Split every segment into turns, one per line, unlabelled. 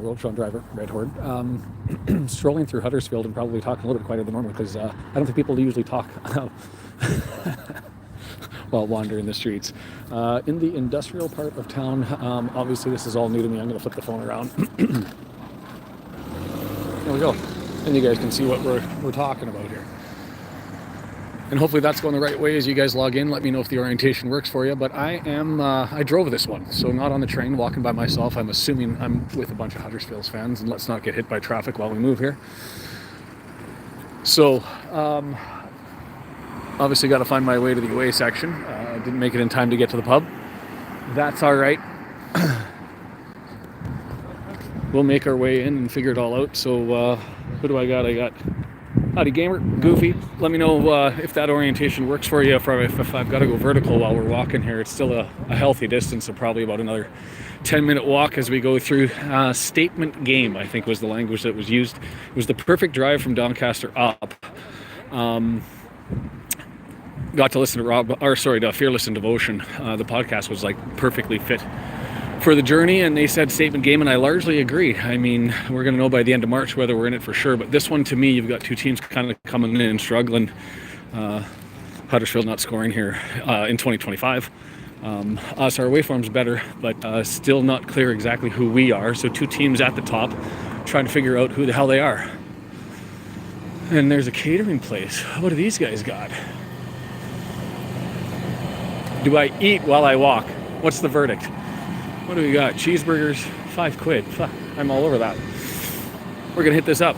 world, Sean Driver, Red Horde. Strolling through Huddersfield and probably talking a little bit quieter than normal because I don't think people usually talk while wandering the streets. In the industrial part of town, obviously this is all new to me. I'm going to flip the phone around. There we go. And you guys can see what we're talking about here. And hopefully that's going the right way as you guys log in. Let me know if the orientation works for you. But I drove this one, so not on the train, walking by myself. I'm assuming I'm with a bunch of Huddersfield fans, and let's not get hit by traffic while we move here. So, obviously got to find my way to the away section. Didn't make it in time to get to the pub. That's all right. We'll make our way in and figure it all out. So, who do I got? I got Howdy Gamer, Goofy. Let me know if that orientation works for you. If I've got to go vertical while we're walking here. It's still a healthy distance, so probably about another 10-minute walk as we go through. Statement Game, I think, was the language that was used. It was the perfect drive from Doncaster up. Got to listen to Fearless in Devotion. The podcast was like perfectly fit for the journey, and they said Statement Game, and I largely agree. I mean, we're going to know by the end of March whether we're in it for sure, but this one, to me, you've got two teams kind of coming in and struggling. Huddersfield not scoring here in 2025. Us, our away form's better, but still not clear exactly who we are. So two teams at the top trying to figure out who the hell they are. And there's a catering place. What do these guys got? Do I eat while I walk? What's the verdict? What do we got? Cheeseburgers, £5. Fuck, I'm all over that. We're gonna hit this up.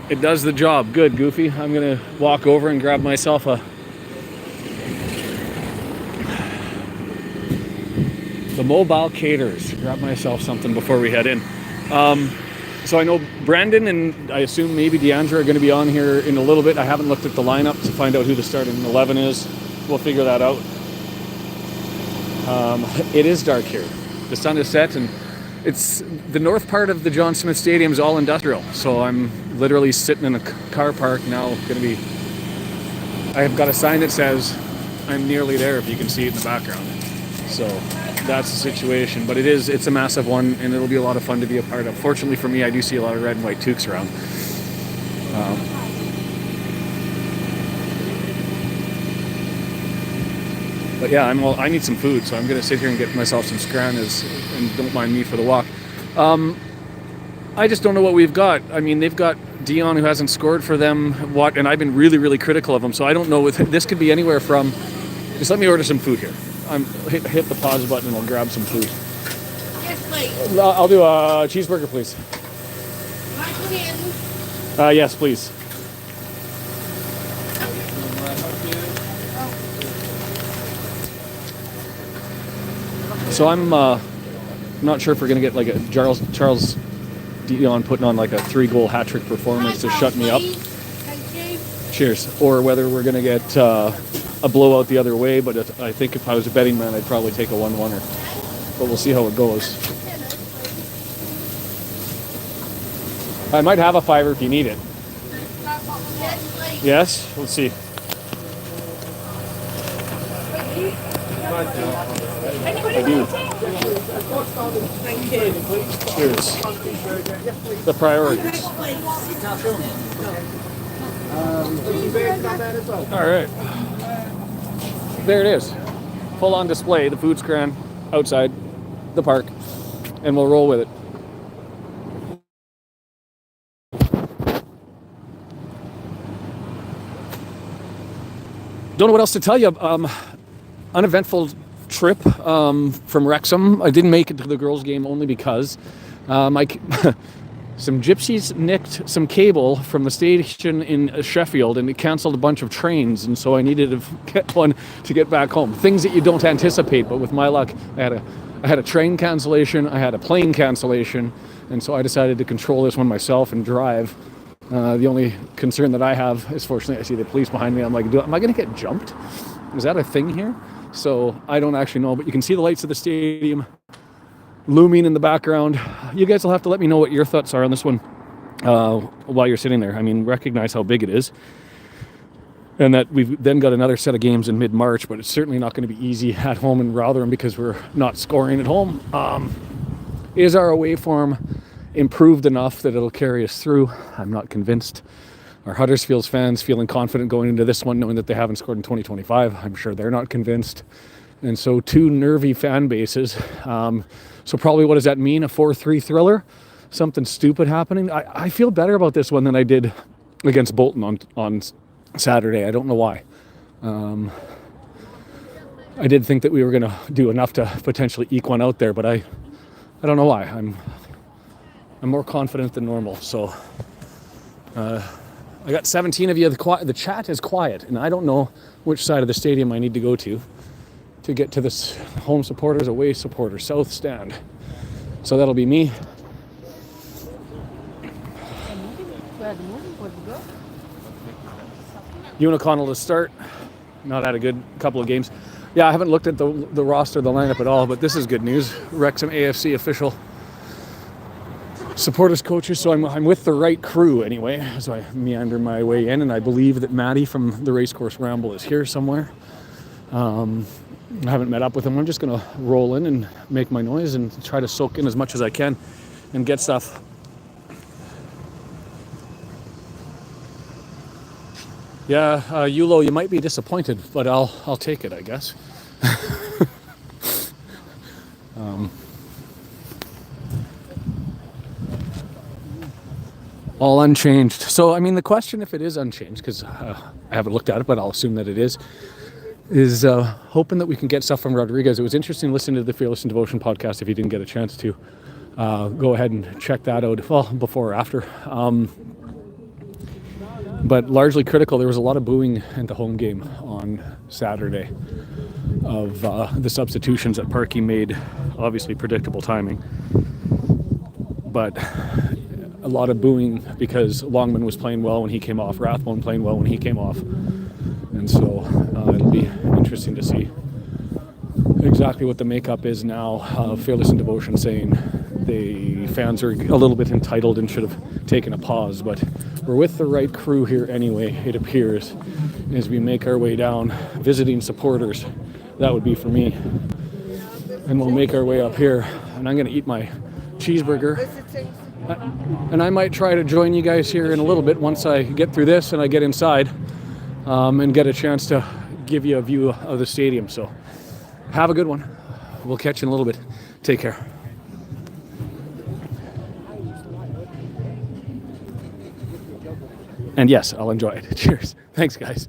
It does the job. Good, Goofy. I'm gonna walk over and grab myself the mobile caterers. Grab myself something before we head in. So I know Brandon and I assume maybe Deandra are gonna be on here in a little bit. I haven't looked at the lineup to find out who the starting 11 is. We'll figure that out. It is dark here. The sun is set, and it's the north part of the John Smith Stadium is all industrial. So I'm literally sitting in a car park now. I have got a sign that says I'm nearly there, if you can see it in the background. So that's the situation. But it's a massive one, and it'll be a lot of fun to be a part of. Fortunately for me, I do see a lot of red and white toques around. But yeah, I need some food, so I'm going to sit here and get myself some scrannas, and don't mind me for the walk. I just don't know what we've got. I mean, they've got Dion, who hasn't scored for them, and I've been really, really critical of him, so I don't know. This could be anywhere from... Just let me order some food here. Hit the pause button and I'll grab some food.
Yes, please.
I'll do a cheeseburger, please. Yes, please. So I'm not sure if we're going to get like a Charles Dion putting on like a 3-goal hat-trick performance to shut me up. Cheers. Or whether we're going to get a blowout the other way, but I think if I was a betting man, I'd probably take a 1-1-er. But we'll see how it goes. I might have a $5 if you need it. Yes? Let's see. I do.
Thank you.
Cheers. The priorities. All right. There it is. Full on display. The food scran outside the park, and we'll roll with it. Don't know what else to tell you. Uneventful trip from Wrexham. I didn't make it to the girls' game only because some gypsies nicked some cable from the station in Sheffield, and it canceled a bunch of trains, and so I needed to get one to get back home. Things that you don't anticipate, but with my luck, I had a train cancellation, I had a plane cancellation, and so I decided to control this one myself and drive. The only concern that I have is, fortunately, I see the police behind me. I'm like, am I going to get jumped? Is that a thing here? So I don't actually know, but you can see the lights of the stadium looming in the background. You guys will have to let me know what your thoughts are on this one while you're sitting there. I mean, recognize how big it is, and that we've then got another set of games in mid-March, but it's certainly not going to be easy at home in Rotherham because we're not scoring at home. Is our away form improved enough that it'll carry us through? I'm not convinced. Our Huddersfield fans feeling confident going into this one, knowing that they haven't scored in 2025. I'm sure they're not convinced. And so two nervy fan bases. So probably what does that mean? A 4-3 thriller? Something stupid happening? I feel better about this one than I did against Bolton on Saturday. I don't know why. I did think that we were going to do enough to potentially eke one out there, but I don't know why. I'm more confident than normal. So I got 17 of you. The chat is quiet, and I don't know which side of the stadium I need to go to get to this home supporters, away supporters, south stand. So that'll be me. Ewan O'Connell to start. Not had a good couple of games. Yeah, I haven't looked at the roster, the lineup at all, but this is good news. Wrexham AFC official supporters coaches, so I'm with the right crew anyway, as I meander my way in, and I believe that Maddie from the Racecourse Ramble is here somewhere. I haven't met up with him. I'm just going to roll in and make my noise and try to soak in as much as I can and get stuff. Yeah, Yulo, you might be disappointed, but I'll take it, I guess. All unchanged. So, I mean, the question, if it is unchanged, because I haven't looked at it, but I'll assume that it is hoping that we can get stuff from Rodriguez. It was interesting listening to the Fearless and Devotion podcast. If you didn't get a chance to, go ahead and check that out. Well, before or after. But largely critical. There was a lot of booing at the home game on Saturday of the substitutions that Parkey made. Obviously predictable timing. But a lot of booing because Longman was playing well when he came off. Rathbone playing well when he came off. And so it'll be interesting to see exactly what the makeup is now. Fearless and Devotion saying the fans are a little bit entitled and should have taken a pause. But we're with the right crew here anyway, it appears, as we make our way down, visiting supporters. That would be for me. And we'll make our way up here. And I'm going to eat my cheeseburger. And I might try to join you guys here in a little bit once I get through this and I get inside and get a chance to give you a view of the stadium. So have a good one. We'll catch you in a little bit. Take care. And yes, I'll enjoy it. Cheers. Thanks, guys.